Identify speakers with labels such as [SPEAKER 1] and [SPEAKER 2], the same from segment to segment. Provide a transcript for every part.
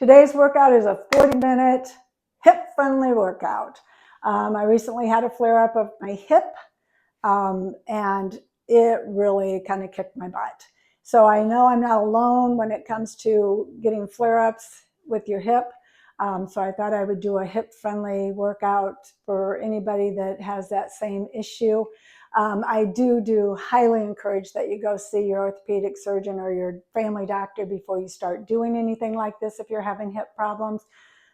[SPEAKER 1] Today's workout is a 40-minute hip-friendly workout. I recently had a flare-up of my hip, and it really kind of kicked my butt. So I know I'm not alone when it comes to getting flare-ups with your hip. So I thought I would do a hip-friendly workout for anybody that has that same issue. I do highly encourage that you go see your orthopedic surgeon or your family doctor before you start doing anything like this if you're having hip problems.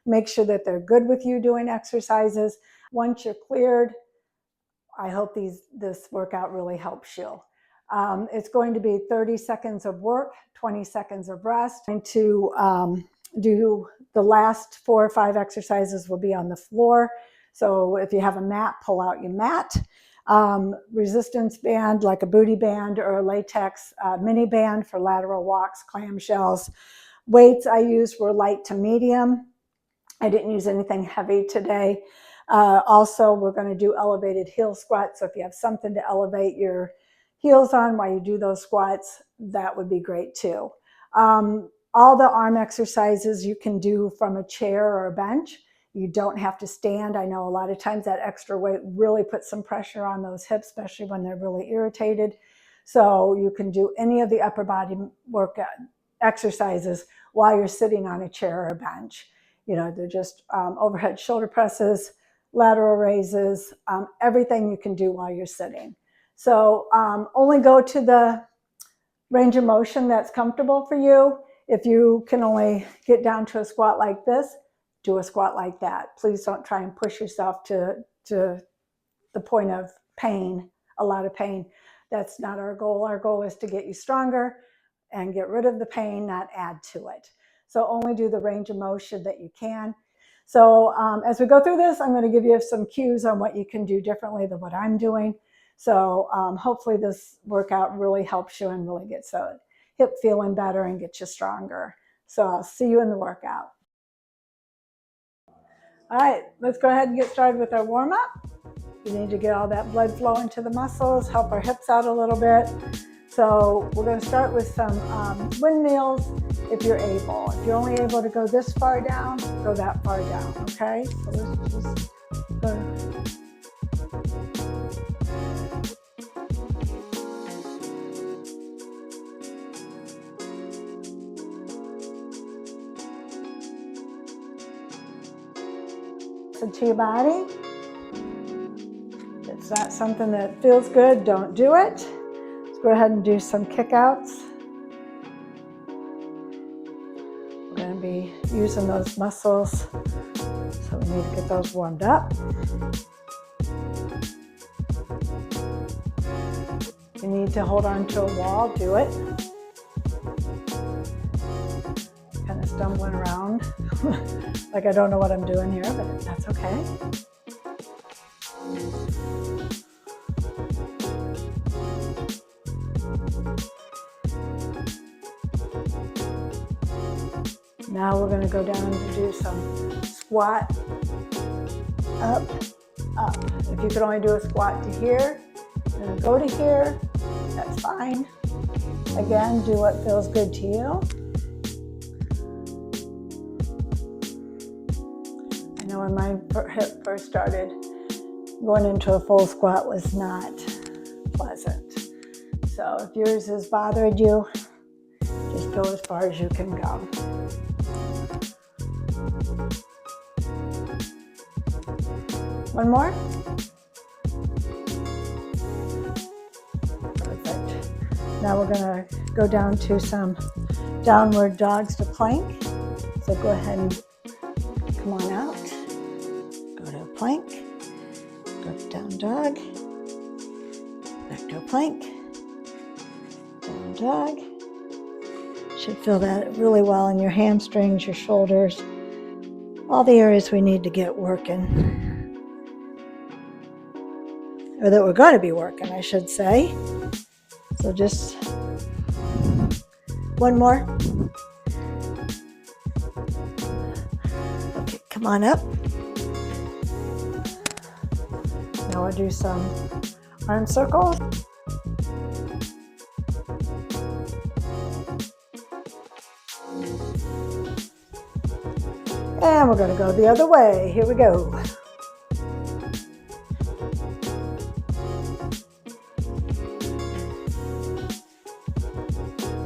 [SPEAKER 1] Make sure that they're good with you doing exercises. Once you're cleared, I hope this workout really helps you. It's going to be 30 seconds of work, 20 seconds of rest. I'm going to do the last 4 or 5 exercises will be on the floor. So if you have a mat, pull out your mat. Resistance band like a booty band or a latex mini band for lateral walks, clamshells. Weights I used were light to medium. I didn't use anything heavy today. Also, we're going to do elevated heel squats. So if you have something to elevate your heels on while you do those squats, that would be great too. All the arm exercises you can do from a chair or a bench. You don't have to stand. I know a lot of times that extra weight really puts some pressure on those hips, especially when they're really irritated. So you can do any of the upper body workout exercises while you're sitting on a chair or a bench. You know, they're just overhead shoulder presses, lateral raises, everything you can do while you're sitting. So only go to the range of motion that's comfortable for you. If you can only get down to a squat like this, do a squat like that. Please don't try and push yourself to the point of pain, a lot of pain. That's not our goal. Our goal is to get you stronger and get rid of the pain, not add to it. So only do the range of motion that you can. So as we go through this, I'm going to give you some cues on what you can do differently than what I'm doing. So hopefully this workout really helps you and really gets the hip feeling better and gets you stronger. So I'll see you in the workout. All right, let's go ahead and get started with our warm-up. We need to get all that blood flowing to the muscles, help our hips out a little bit. So we're going to start with some windmills if you're able. If you're only able to go this far down, go that far down, okay? So let's just go. To your body. If it's not something that feels good, don't do it. Let's go ahead and do some kickouts. We're going to be using those muscles, so we need to get those warmed up. If you need to hold on to a wall, do it. Kind of stumbling around. Like I don't know what I'm doing here, but that's okay. Now we're going to go down to do some squat, up, up. If you could only do a squat to here, and go to here, that's fine. Again, do what feels good to you. I know when my hip first started, going into a full squat was not pleasant. So if yours has bothered you, just go as far as you can go. One more. Perfect. Now we're going to go down to some downward dogs to plank. So go ahead and come on out. Go to a plank. Go to down dog. Back to a plank. Down dog. Should feel that really well in your hamstrings, your shoulders, all the areas we need to get working. Or that we're going to be working, I should say. So just one more. Okay, come on up. Now we'll do some arm circles. And we're going to go the other way. Here we go.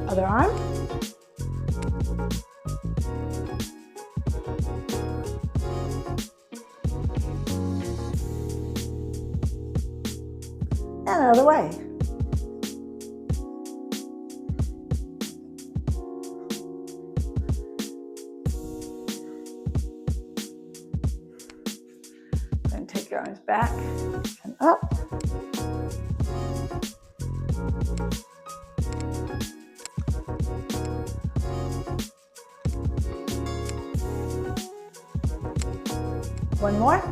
[SPEAKER 1] Other arm. And another way. Then take your arms back and up. One more.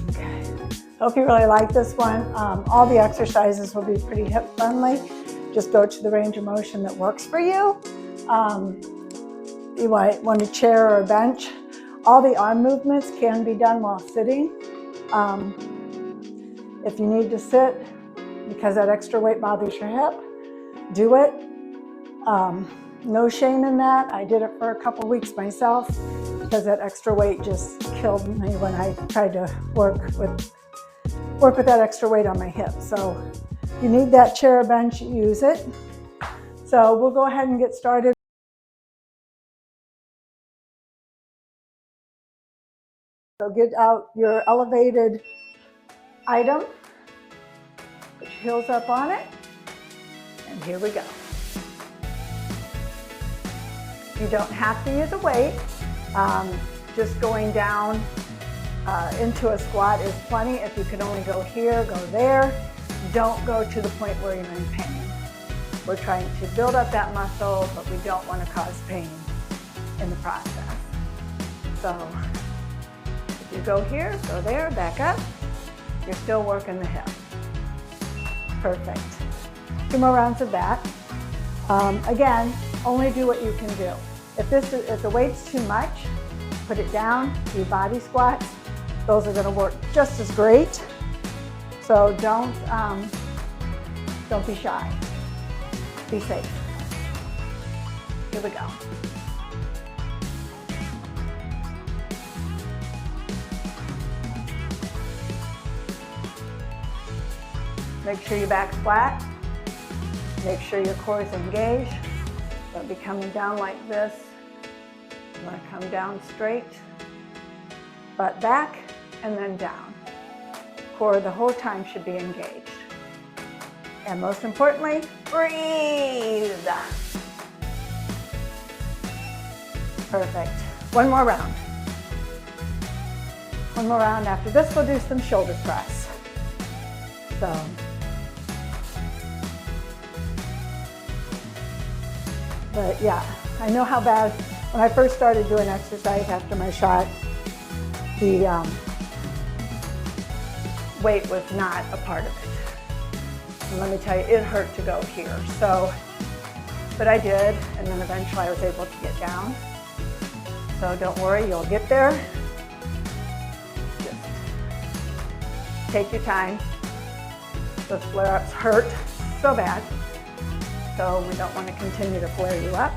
[SPEAKER 1] Okay. Hope you really like this one. All the exercises will be pretty hip friendly. Just go to the range of motion that works for you. You might want a chair or a bench. All the arm movements can be done while sitting. If you need to sit because that extra weight bothers your hip, do it. No shame in that. I did it for a couple weeks myself because that extra weight just killed me when I tried to work with that extra weight on my hip. So if you need that chair or bench, use it. So we'll go ahead and get started. So get out your elevated item, put your heels up on it, and here we go. You don't have to use a weight. Just going down into a squat is plenty. If you can only go here, go there. Don't go to the point where you're in pain. We're trying to build up that muscle, but we don't want to cause pain in the process. So if you go here, go there, back up, you're still working the hip. Perfect. 2 more rounds of that. Again, only do what you can do. If the weight's too much, put it down, do body squats. Those are going to work just as great. So don't be shy. Be safe. Here we go. Make sure your back's flat. Make sure your core is engaged. Don't be coming down like this. You want to come down straight, butt back, and then down. Core the whole time should be engaged. And most importantly, breathe. Perfect. One more round. One more round. After this, we'll do some shoulder press. So, but yeah, I know how bad, when I first started doing exercise after my shot, the weight was not a part of it. And let me tell you, it hurt to go here. So, but I did, and then eventually I was able to get down. So don't worry, you'll get there. Just take your time. Those flare-ups hurt so bad. So we don't want to continue to flare you up.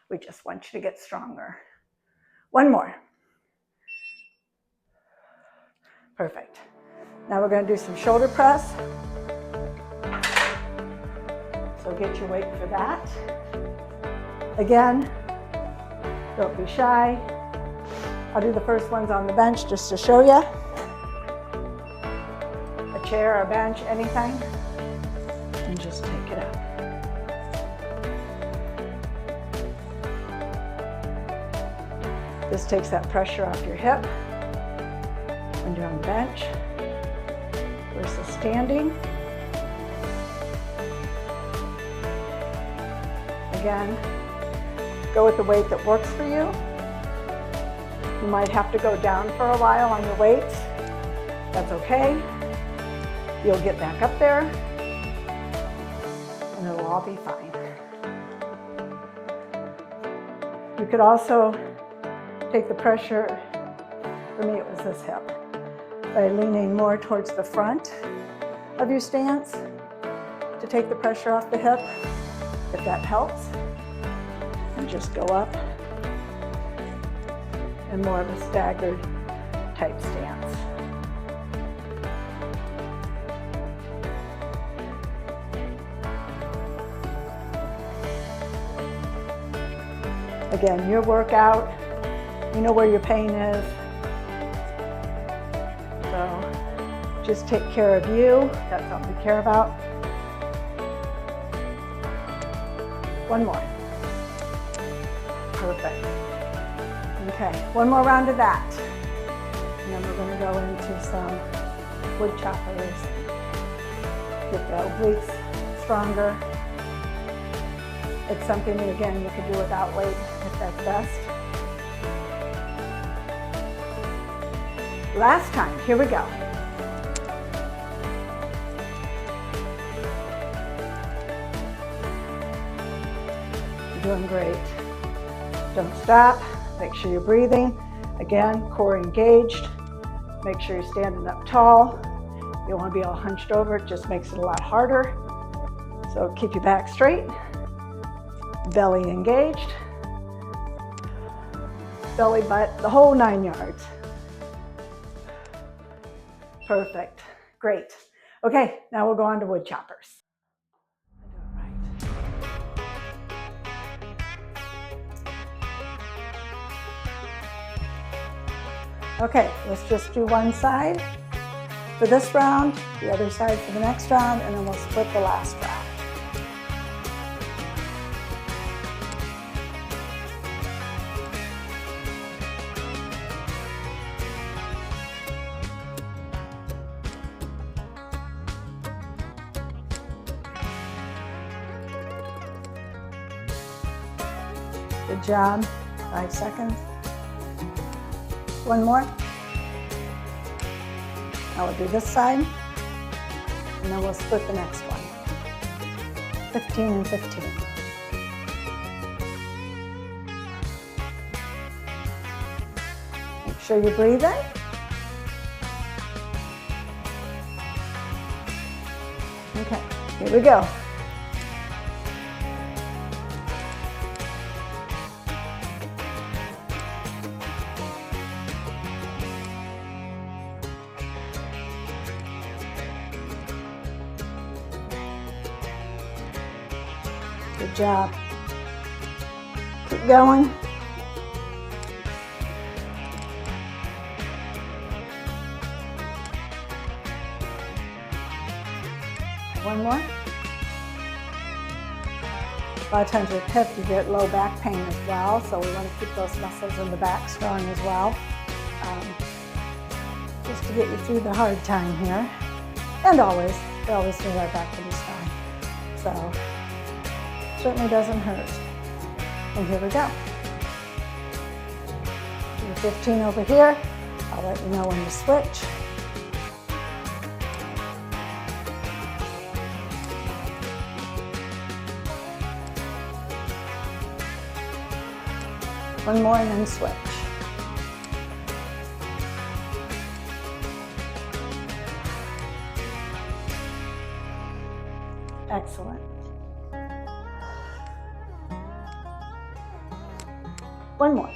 [SPEAKER 1] We just want you to get stronger. One more. Perfect. Now we're going to do some shoulder press. So get your weight for that. Again, don't be shy. I'll do the first ones on the bench just to show you. A chair or a bench, anything. And just take it up. This takes that pressure off your hip when you're on the bench versus standing. Again, go with the weight that works for you. You might have to go down for a while on your weights. That's okay. You'll get back up there and it'll all be fine. You could also take the pressure, for me it was this hip, by leaning more towards the front of your stance to take the pressure off the hip, if that helps. and just go up in more of a staggered type stance. Again, your workout, you know where your pain is. So just take care of you. That's all we care about. One more. Perfect. Okay, one more round of that. And then we're going to go into some woodchoppers. Get the obliques stronger. It's something that, again, you can do without weight if that's best. Last time, here we go. You're doing great. Don't stop. Make sure you're breathing. Again, core engaged. Make sure you're standing up tall. You don't want to be all hunched over. It just makes it a lot harder. So keep your back straight. Belly engaged. Belly, butt, the whole 9 yards. Perfect. Great. Okay, now we'll go on to woodchoppers. Okay, let's just do one side for this round, the other side for the next round, and then we'll split the last round. Good job. 5 seconds. One more. Now we'll do this side, and then we'll split the next one. 15 and 15. Make sure you breathe in. Okay, here we go. Good job. Keep going. One more. A lot of times with hip, you get low back pain as well, so we want to keep those muscles in the back strong as well, just to get you through the hard time here. And always, we always need our back to be strong. So. Certainly doesn't hurt. And here we go. Do 15 over here. I'll let you know when to switch. One more and then switch. Excellent. One more.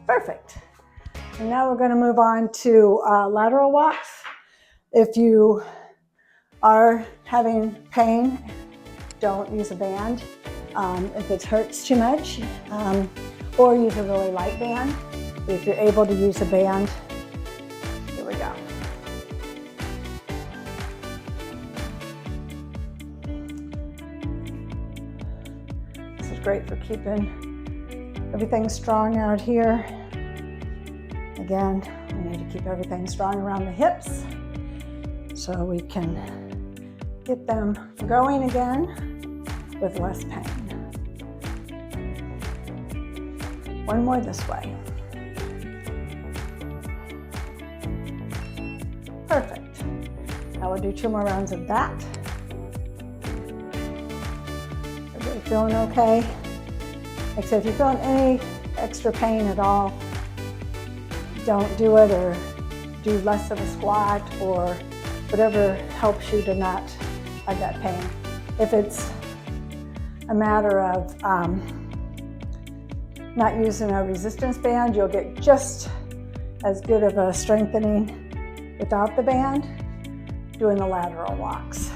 [SPEAKER 1] Perfect. And now we're going to move on to lateral walks. If you are having pain, don't use a band. If it hurts too much, or use a really light band. If you're able to use a band, here we go. Great for keeping everything strong out here. Again, we need to keep everything strong around the hips so we can get them going again with less pain. One more this way. Perfect. Now we'll do 2 more rounds of that. Feeling okay? Like I said, if you're feeling any extra pain at all, don't do it, or do less of a squat, or whatever helps you to not have that pain. If it's a matter of not using a resistance band. You'll get just as good of a strengthening without the band doing the lateral walks.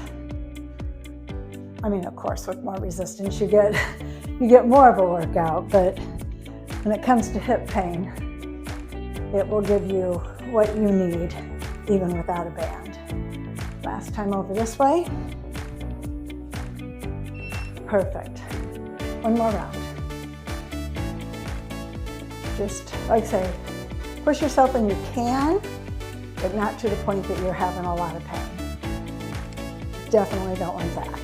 [SPEAKER 1] I mean, of course, with more resistance, you get more of a workout, but when it comes to hip pain, it will give you what you need, even without a band. Last time over this way. Perfect. One more round. Just, like I say, push yourself when you can, but not to the point that you're having a lot of pain. Definitely don't want that.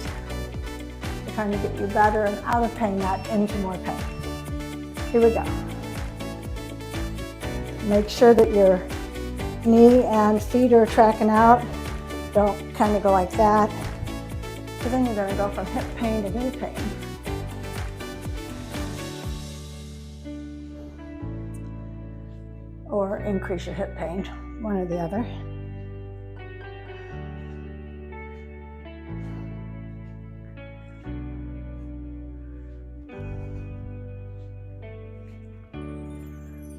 [SPEAKER 1] We're trying to get you better and out of pain, not into more pain. Here we go. Make sure that your knee and feet are tracking out. Don't kind of go like that, because then you're going to go from hip pain to knee pain. Or increase your hip pain, one or the other.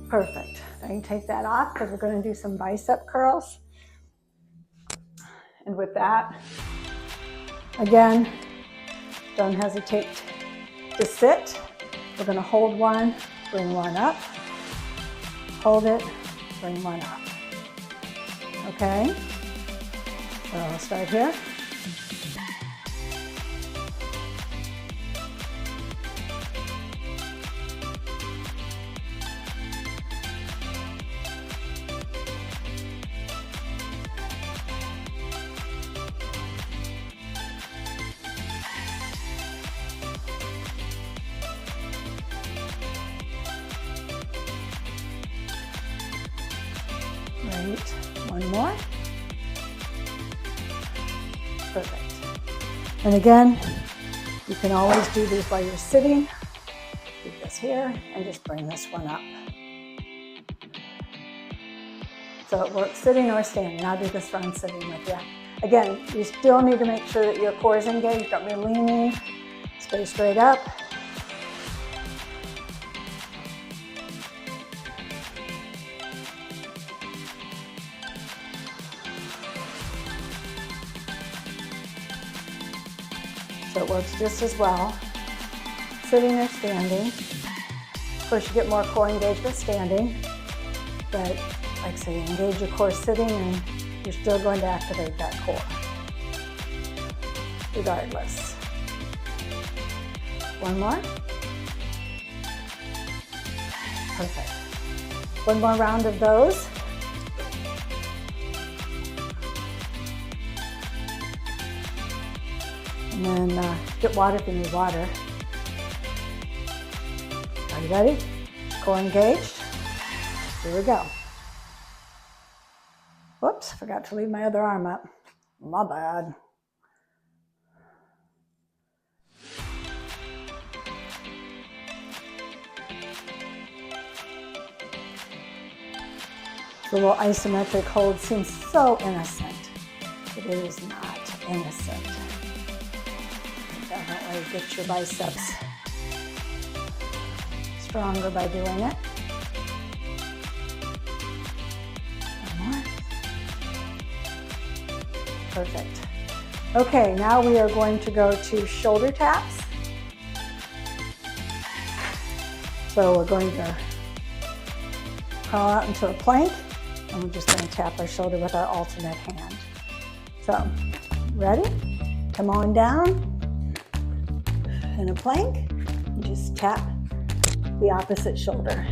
[SPEAKER 1] Perfect. Now you take that off because we're going to do some bicep curls. And with that, again, don't hesitate to sit. We're going to hold one, bring one up, hold it, bring one up. Okay? So I'll start here. Great. One more. Perfect. And again, you can always do these while you're sitting. Keep this here and just bring this one up. So it works sitting or standing. I'll do this round sitting with you. Again, you still need to make sure that your core is engaged. Don't be leaning. Stay straight up. So it works just as well, sitting or standing. Of course, you get more core engagement standing, but like I say, engage your core sitting and you're still going to activate that core, regardless. One more. Perfect. One more round of those. And then get water if you need water. Are you ready? Core engaged. Here we go. Whoops, forgot to leave my other arm up. My bad. The little isometric hold seems so innocent. It is not innocent. Definitely get your biceps stronger by doing it. One more. Perfect. Okay, now we are going to go to shoulder taps. So we're going to crawl out into a plank, and we're just going to tap our shoulder with our alternate hand. So, ready? Come on down in a plank, and just tap the opposite shoulder.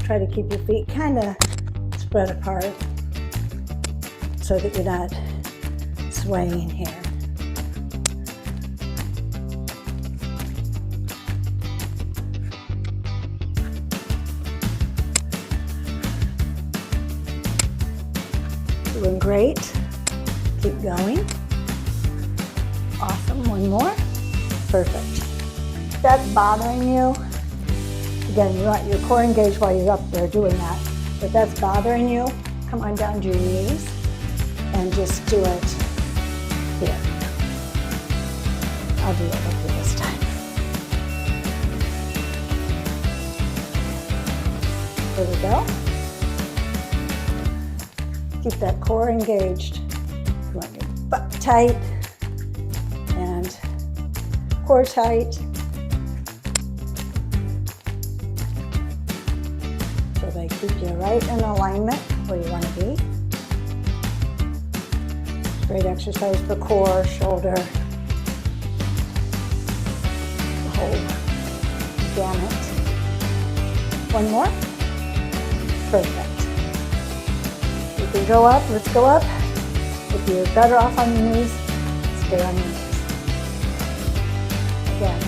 [SPEAKER 1] Try to keep your feet kind of spread apart so that you're not swaying here. Doing great. Keep going. Awesome. One more. Perfect. If that's bothering you, again, you want your core engaged while you're up there doing that. If that's bothering you, come on down to your knees and just do it here. I'll do it with you this time. Here we go. Keep that core engaged. You want your butt tight and core tight. So they keep you right in alignment where you want to be. Great exercise for core, shoulder, the whole gamut. One more. Perfect. You can go up. Let's go up. If you're better off on your knees, stay on your knees. Again,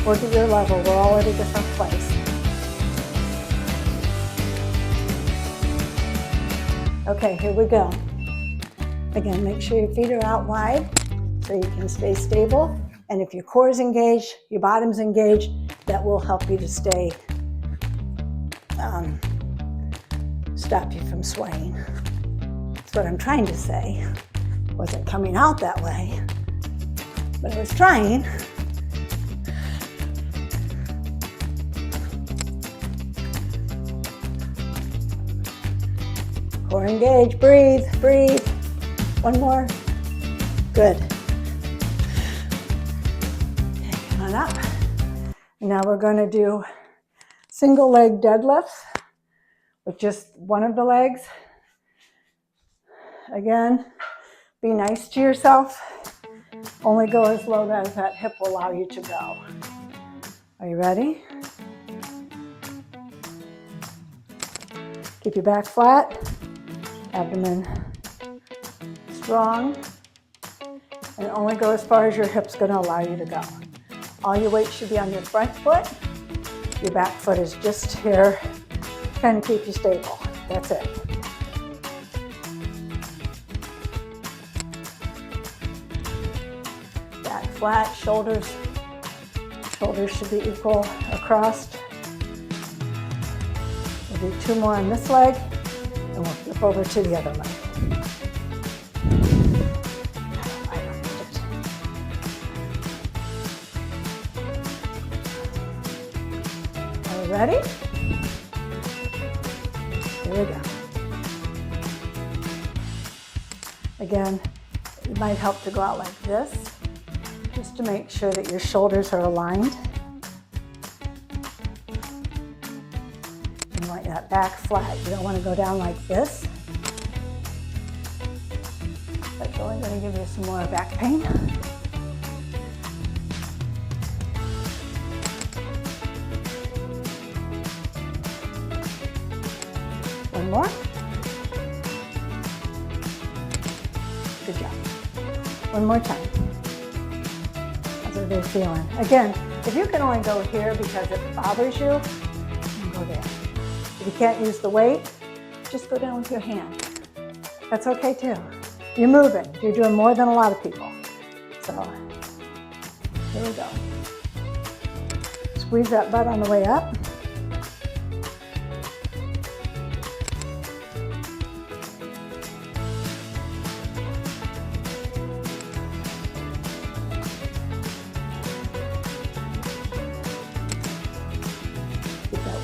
[SPEAKER 1] work at your level. We're all at a different place. Okay, here we go. Again, make sure your feet are out wide so you can stay stable. And if your core is engaged, your bottom's engaged, that will help you to stay, stop you from swaying. That's what I'm trying to say. It wasn't coming out that way, but I was trying. Core engaged, breathe, breathe. One more. Good. Okay, come on up. Now we're going to do single leg deadlifts with just one of the legs. Again, be nice to yourself. Only go as low as that hip will allow you to go. Are you ready? Keep your back flat, abdomen strong, and only go as far as your hip's going to allow you to go. All your weight should be on your front foot. Your back foot is just here, kind of keep you stable. That's it. Back flat, shoulders should be equal across. We'll do two more on this leg, and we'll flip over to the other leg. Ready? Here we go. Again, it might help to go out like this, just to make sure that your shoulders are aligned. You want that back flat. You don't want to go down like this. That's only going to give you some more back pain. One more. Good job. One more time. How's everybody feeling? Again, if you can only go here because it bothers you, then go there. If you can't use the weight, just go down with your hand. That's okay too. You're moving. You're doing more than a lot of people. So, here we go. Squeeze that butt on the way up.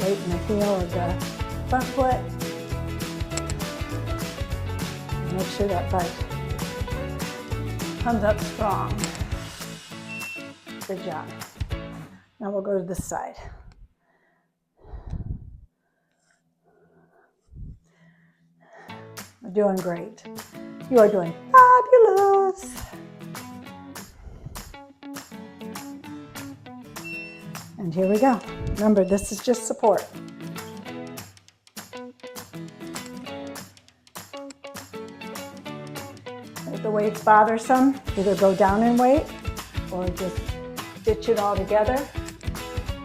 [SPEAKER 1] Weight in the heel of the front foot. Make sure that butt comes up strong. Good job. Now we'll go to this side. You're doing great. You are doing fabulous. And here we go. Remember, this is just support. If the weight's bothersome, either go down in weight or just ditch it all together.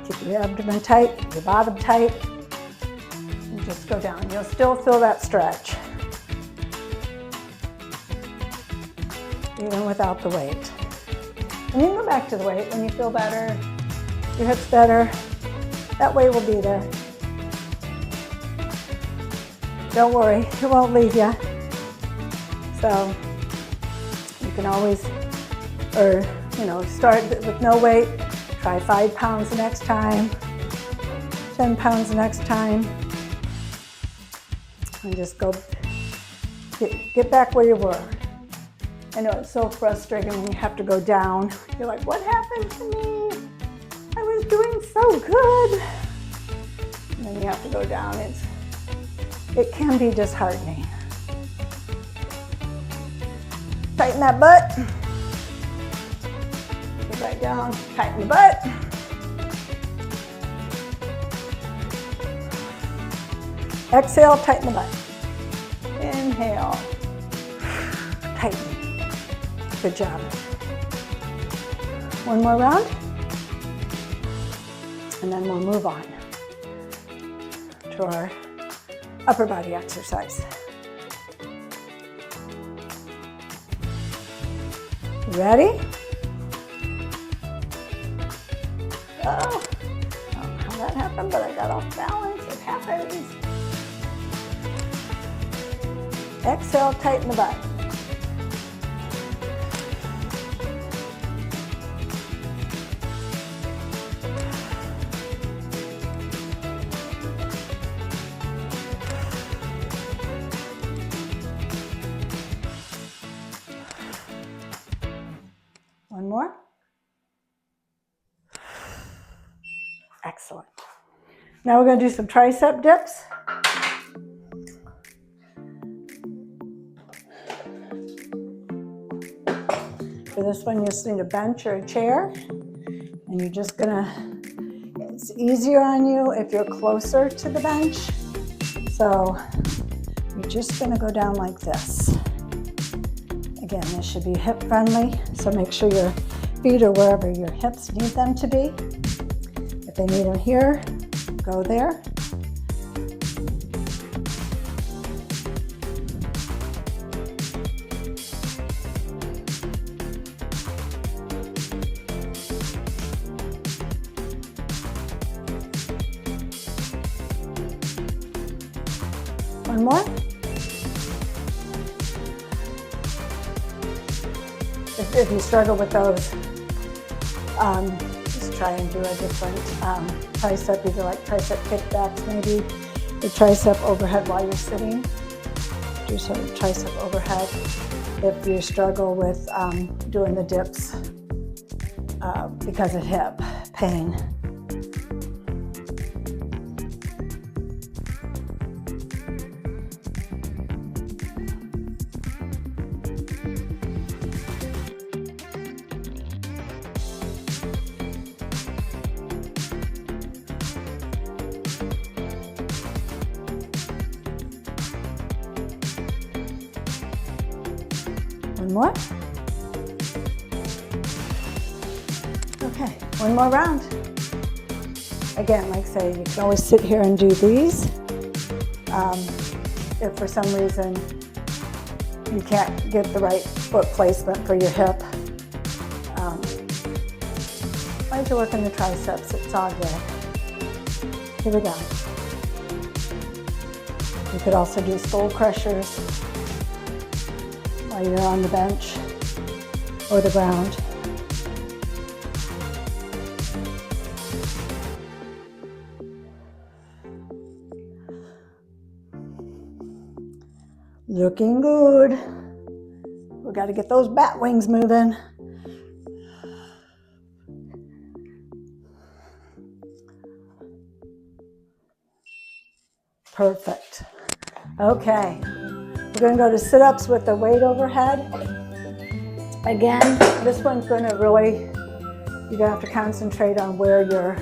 [SPEAKER 1] Keep your abdomen tight, your bottom tight, and just go down. You'll still feel that stretch, even without the weight. And you can go back to the weight when you feel better, your hips better. That weight will be there. Don't worry, it won't leave you. So you can always, start with no weight. Try 5 pounds the next time, 10 pounds the next time. And just go, get back where you were. I know it's so frustrating when you have to go down. You're like, what happened to me? I was doing so good. And then you have to go down. It can be disheartening. Tighten that butt. Get right down, tighten the butt. Exhale, tighten the butt. Inhale, tighten. Good job. One more round, and then we'll move on to our upper body exercise. Ready? Oh, I don't know how that happened, but I got off balance. It happens. Exhale, tighten the butt. One more. Excellent. Now we're going to do some tricep dips. For this one, you just need a bench or a chair, and you're just gonna, it's easier on you if you're closer to the bench. So you're just gonna go down like this. Again, this should be hip friendly, so make sure your feet are wherever your hips need them to be. If they need them here, go there. One more. If you struggle with those, just try and do a different tricep, either like tricep kickbacks maybe, or tricep overhead while you're sitting. Do some tricep overhead. If you struggle with doing the dips because of hip pain. One more. Okay, one more round. Again, like I say, you can always sit here and do these. If for some reason you can't get the right foot placement for your hip, why don't you work on the triceps? It's all good. Here we go. You could also do skull crushers while you're on the bench or the ground. Looking good. We got to get those bat wings moving. Perfect. Okay. We're going to go to sit-ups with the weight overhead. Again, this one's going to really, you're going to have to concentrate on where your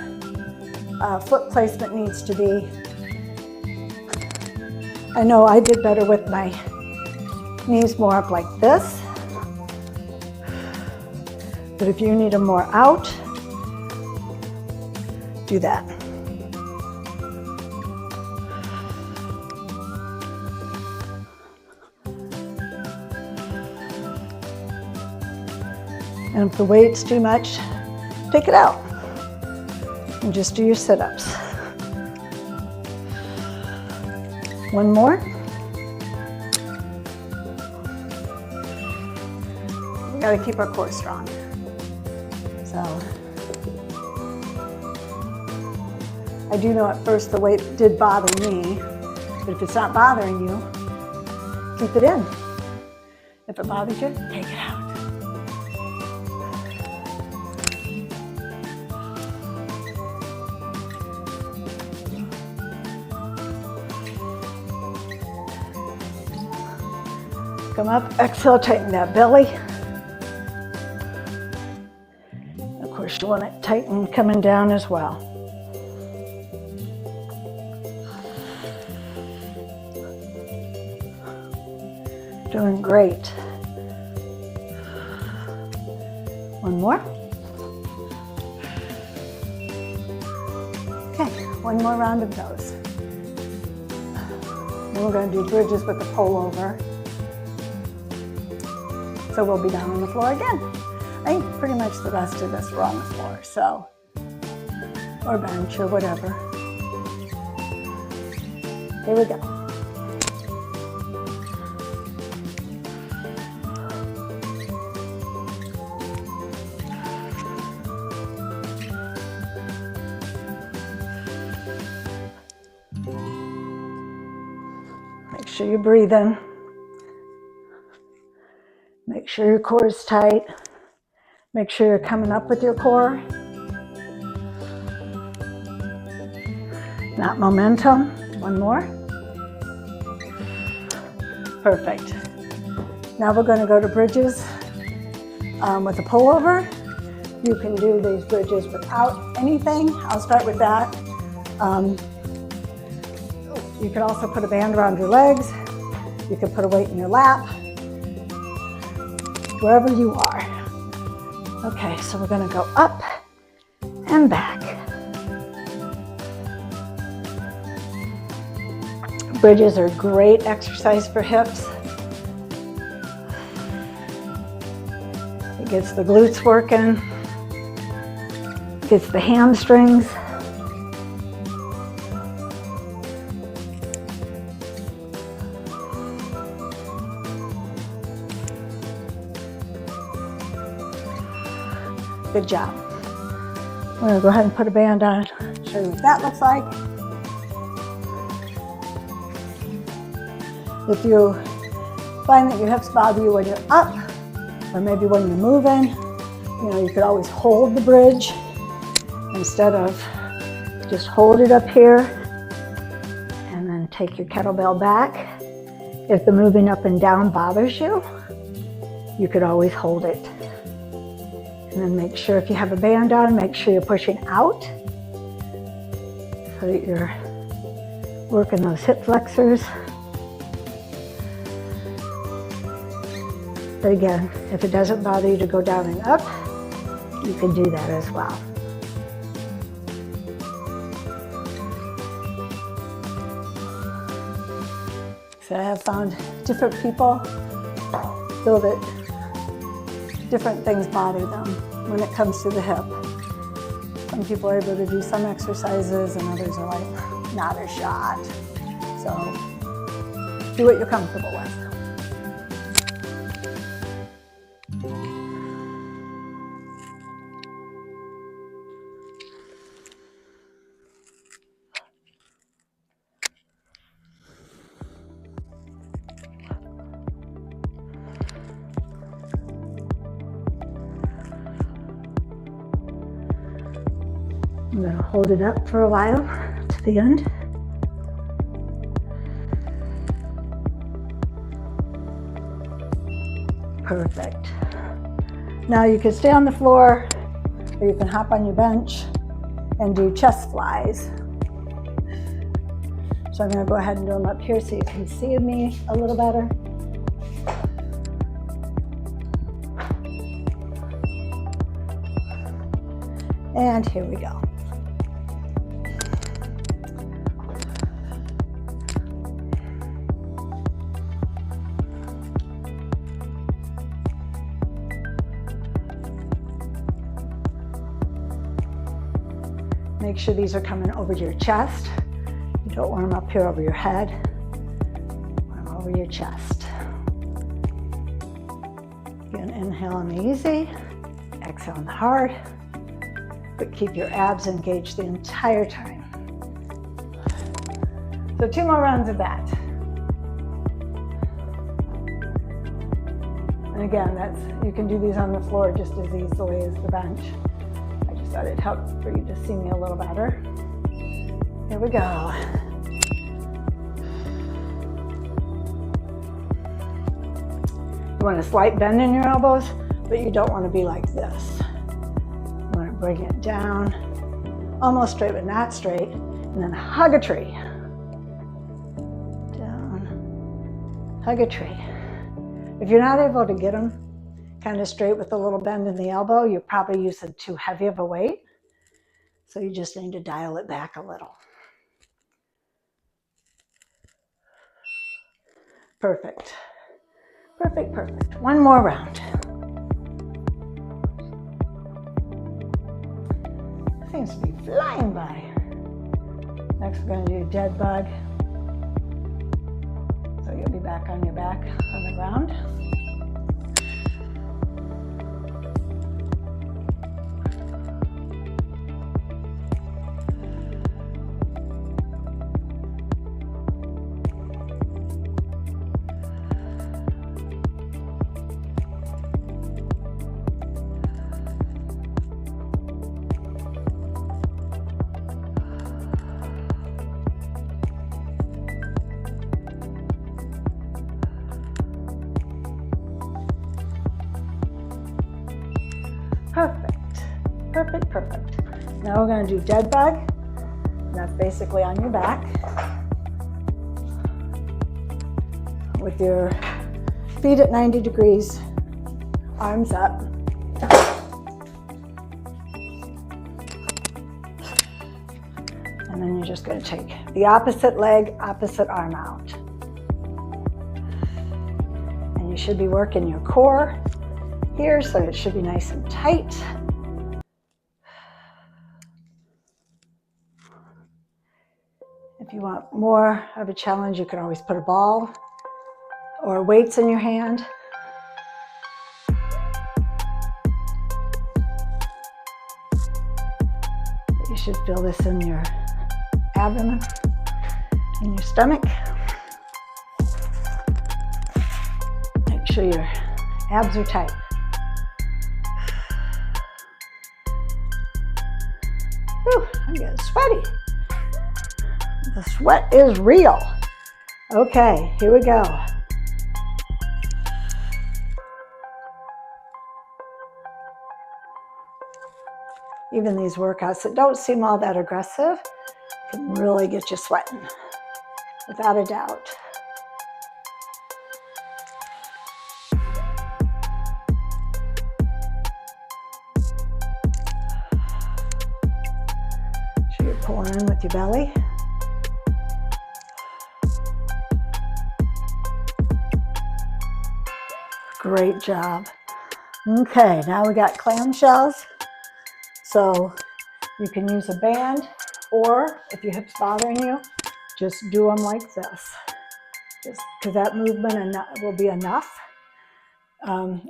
[SPEAKER 1] foot placement needs to be. I know I did better with my knees more up like this, but if you need them more out, do that. And if the weight's too much, take it out and just do your sit-ups. One more. We gotta keep our core strong. So, I do know at first the weight did bother me, But if it's not bothering you, keep it in. If it bothers you, take it out. Come up, exhale, tighten that belly. Of course, you want it tightened coming down as well. Doing great. One more. Okay, one more round of those. Then we're going to do bridges with the pull over. So we'll be down on the floor again. I think pretty much the rest of this we're on the floor, so, or bench or whatever. Here we go. Make sure you breathe in. Make sure your core is tight. Make sure you're coming up with your core. Not momentum. One more. Perfect. Now we're going to go to bridges with a pullover. You can do these bridges without anything. I'll start with that. You can also put a band around your legs. You can put a weight in your lap. Wherever you are. Okay, so we're going to go up and back. Bridges are great exercise for hips. It gets the glutes working, gets the hamstrings. Good job. I'm going to go ahead and put a band on, show you what that looks like. If you find that your hips bother you when you're up, or maybe when you're moving, you could always hold the bridge instead of just hold it up here and then take your kettlebell back. If the moving up and down bothers you, you could always hold it. And then make sure if you have a band on, make sure you're pushing out so that you're working those hip flexors. But again, if it doesn't bother you to go down and up, you can do that as well. So I have found different people feel that different things bother them when it comes to the hip. Some people are able to do some exercises and others are like, not a shot. So do what you're comfortable with. I'm going to hold it up for a while to the end. Perfect. Now you can stay on the floor or you can hop on your bench and do chest flies. So I'm going to go ahead and do them up here so you can see me a little better. And here we go. Make sure these are coming over your chest. You don't want them up here over your head. Want them over your chest. Again, inhaling easy, exhaling hard, but keep your abs engaged the entire time. So 2 more rounds of that. And again, you can do these on the floor just as easily as the bench. I just thought it'd help for you to see me a little better. Here we go. You want a slight bend in your elbows, but you don't want to be like this. You want to bring it down, almost straight but not straight, and then hug a tree. Down, hug a tree. If you're not able to get them kind of straight with a little bend in the elbow, you're probably using too heavy of a weight. So you just need to dial it back a little. Perfect. Perfect, perfect. One more round. Seems to be flying by. Next we're going to do dead bug. So you'll be back on your back on the ground. Perfect, perfect, perfect. Now we're going to do dead bug. And that's basically on your back with your feet at 90 degrees, arms up. And then you're just going to take the opposite leg, opposite arm out. And you should be working your core here, so it should be nice and tight. If you want more of a challenge, you can always put a ball or weights in your hand. You should feel this in your abdomen, in your stomach. Make sure your abs are tight. Whew, I'm getting sweaty. The sweat is real. Okay, here we go. Even these workouts that don't seem all that aggressive can really get you sweating, without a doubt. You're pulling in with your belly. Great job. Okay, now we got clamshells. So you can use a band, or if your hip's bothering you, just do them like this. Just because that movement will be enough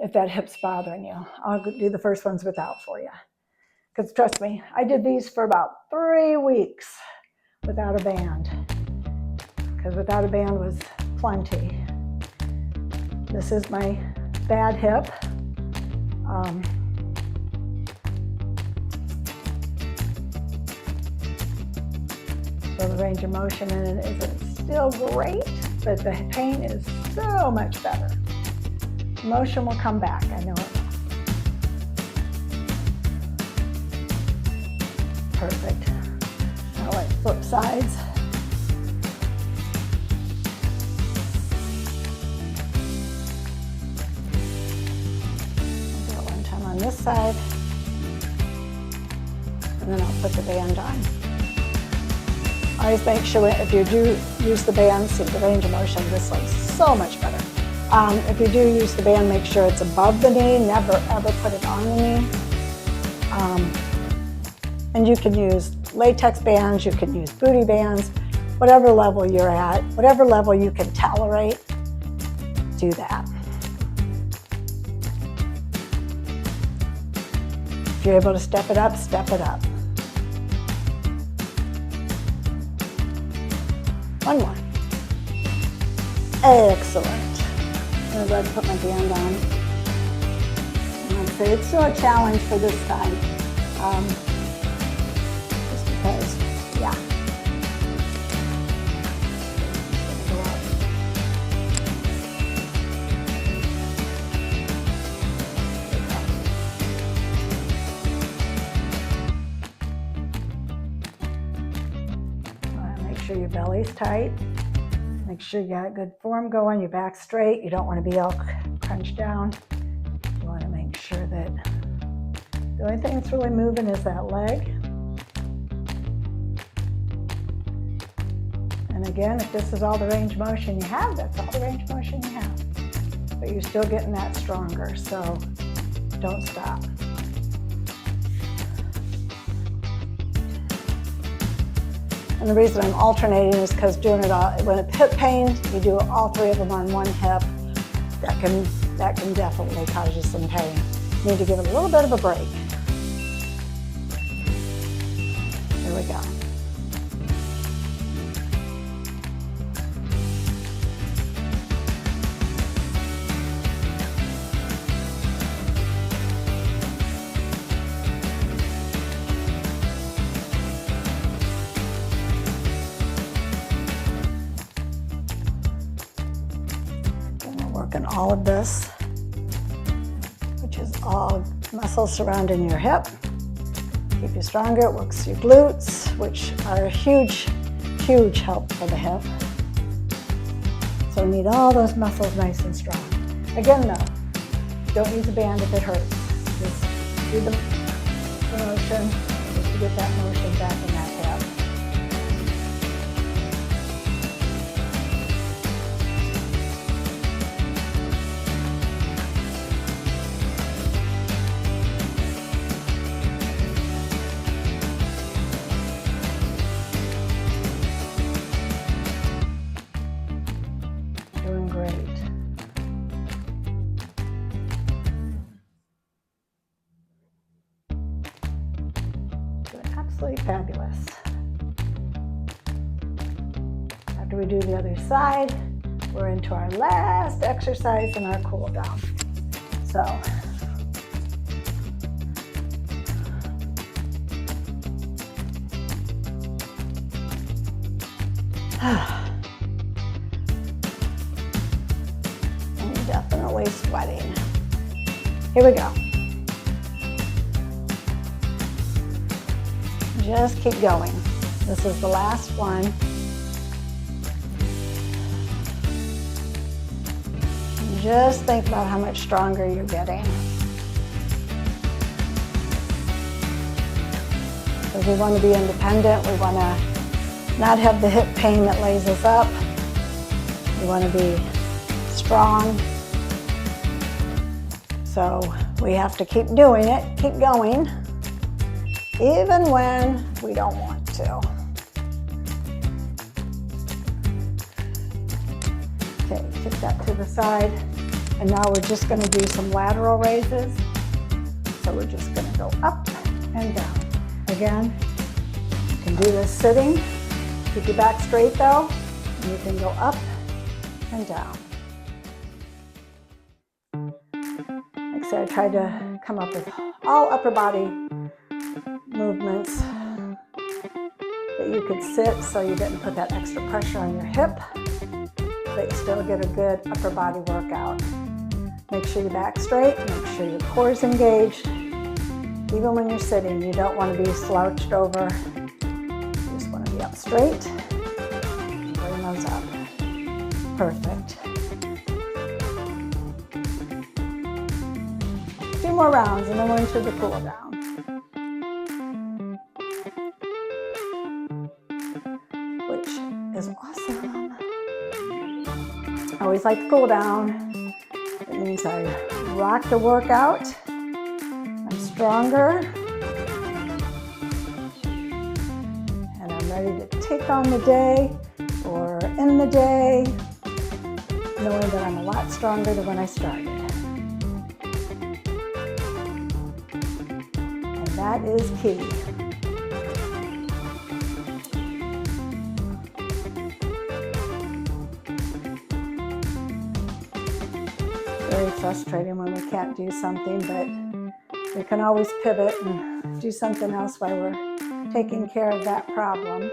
[SPEAKER 1] if that hip's bothering you. I'll do the first ones without for you. Because trust me, I did these for about 3 weeks without a band. Because without a band was plenty. This is my bad hip. So the range of motion in it isn't still great, but the pain is so much better. Motion will come back, I know it. Perfect. Now let's flip sides. I'll do it one time on this side, and then I'll put the band on. Always make sure if you do use the band, see the range of motion, this looks so much better. If you do use the band, make sure it's above the knee, never ever put it on the knee. And you can use latex bands, you can use booty bands, whatever level you're at, whatever level you can tolerate, do that. If you're able to step it up, step it up. One more. Excellent. I'm going to go ahead and put my band on. And I'd say it's still a challenge for this time. Just because, yeah. Make sure your belly's tight. Make sure you got good form going, your back straight. You don't want to be all crunched down. You want to make sure that the only thing that's really moving is that leg. And again, if this is all the range of motion you have, that's all the range of motion you have. But you're still getting that stronger, so don't stop. And the reason I'm alternating is because doing it all, when it's hip pain, you do all three of them on one hip, that can definitely cause you some pain. You need to give it a little bit of a break. Here we go. And all of this, which is all muscles surrounding your hip. Keep you stronger. It works your glutes, which are a huge, huge help for the hip. So you need all those muscles nice and strong. Again though, don't use a band if it hurts. Just do the motion just to get that motion back in that hip. Doing great. Doing absolutely fabulous. After we do the other side, we're into our last exercise and our cool down. So, definitely sweating. Here we go. Just keep going. This is the last one. And just think about how much stronger you're getting. Because we want to be independent. We want to not have the hip pain that lays us up. We want to be strong. So we have to keep doing it, keep going, even when we don't want to. Okay, take that to the side. And now we're just going to do some lateral raises. So we're just going to go up and down. Again, you can do this sitting. Keep your back straight though, and you can go up and down. So I tried to come up with all upper body movements that you could sit so you didn't put that extra pressure on your hip, but you still get a good upper body workout. Make sure your back's straight, make sure your core is engaged. Even when you're sitting, you don't want to be slouched over. You just want to be up straight. Bring those up. Perfect. Two more rounds and then we're into the cool down. Which is awesome. I always like to cool down. It means I rock the workout. I'm stronger. And I'm ready to take on the day or end the day, knowing that I'm a lot stronger than when I started. That is key. very frustrating when we can't do something, but we can always pivot and do something else while we're taking care of that problem.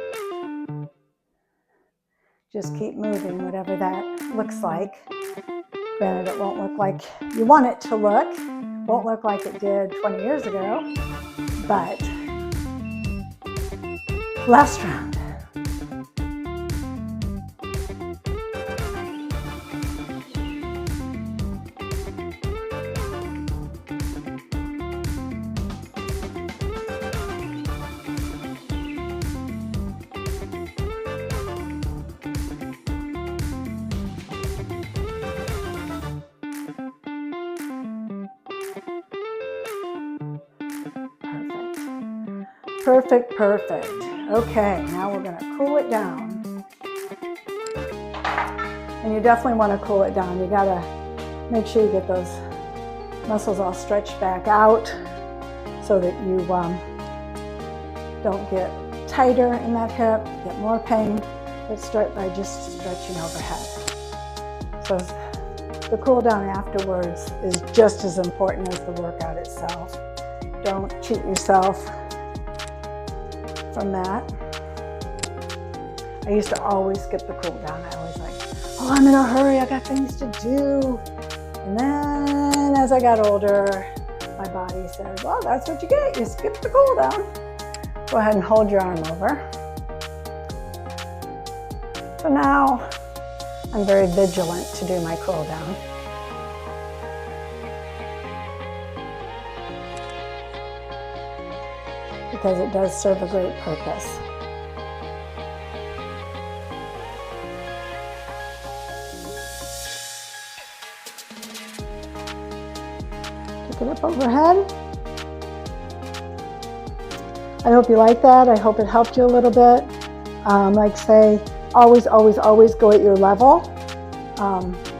[SPEAKER 1] Just keep moving, whatever that looks like. Granted, it won't look like you want it to look. Won't look like it did 20 years ago, but last round. Perfect, perfect. Okay, now we're going to cool it down. And you definitely want to cool it down. You got to make sure you get those muscles all stretched back out so that you don't get tighter in that hip, get more pain. Let's start by just stretching overhead. So the cool down afterwards is just as important as the workout itself. Don't cheat yourself from that. I used to always skip the cool down. I was like, oh, I'm in a hurry, I got things to do. And then as I got older, my body said, well, that's what you get, you skip the cool down. Go ahead and hold your arm over. So now I'm very vigilant to do my cool down. Because it does serve a great purpose. Pick it up overhead. I hope you like that. I hope it helped you a little bit. Like say, always go at your level.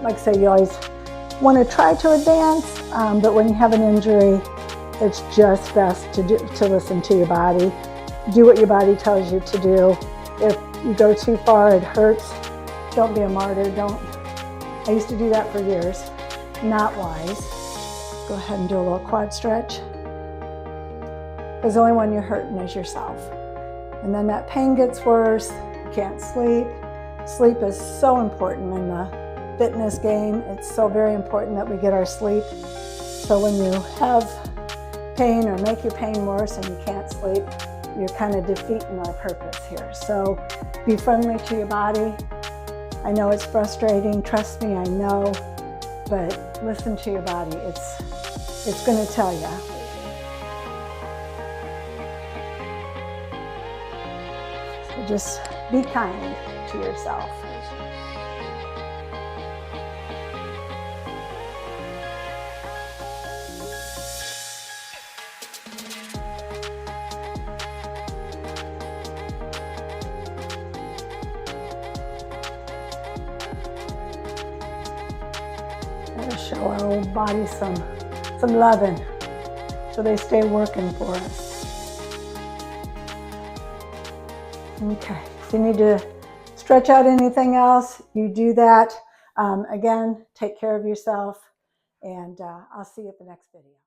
[SPEAKER 1] Like say, you always want to try to advance, but when you have an injury, it's just best to listen to your body. Do what your body tells you to do. If you go too far, it hurts. Don't be a martyr. I used to do that for years. Not wise. Go ahead and do a little quad stretch. Because the only one you're hurting is yourself. And then that pain gets worse. You can't sleep. Sleep is so important in the fitness game. It's so very important that we get our sleep. So when you have pain or make your pain worse and you can't sleep, you're kind of defeating our purpose here. So be friendly to your body. I know it's frustrating, trust me, I know, but listen to your body. It's going to tell you. So just be kind to yourself. Gotta show our old bodies some loving so they stay working for us. Okay, if you need to stretch out anything else, you do that. Again, take care of yourself, and I'll see you at the next video.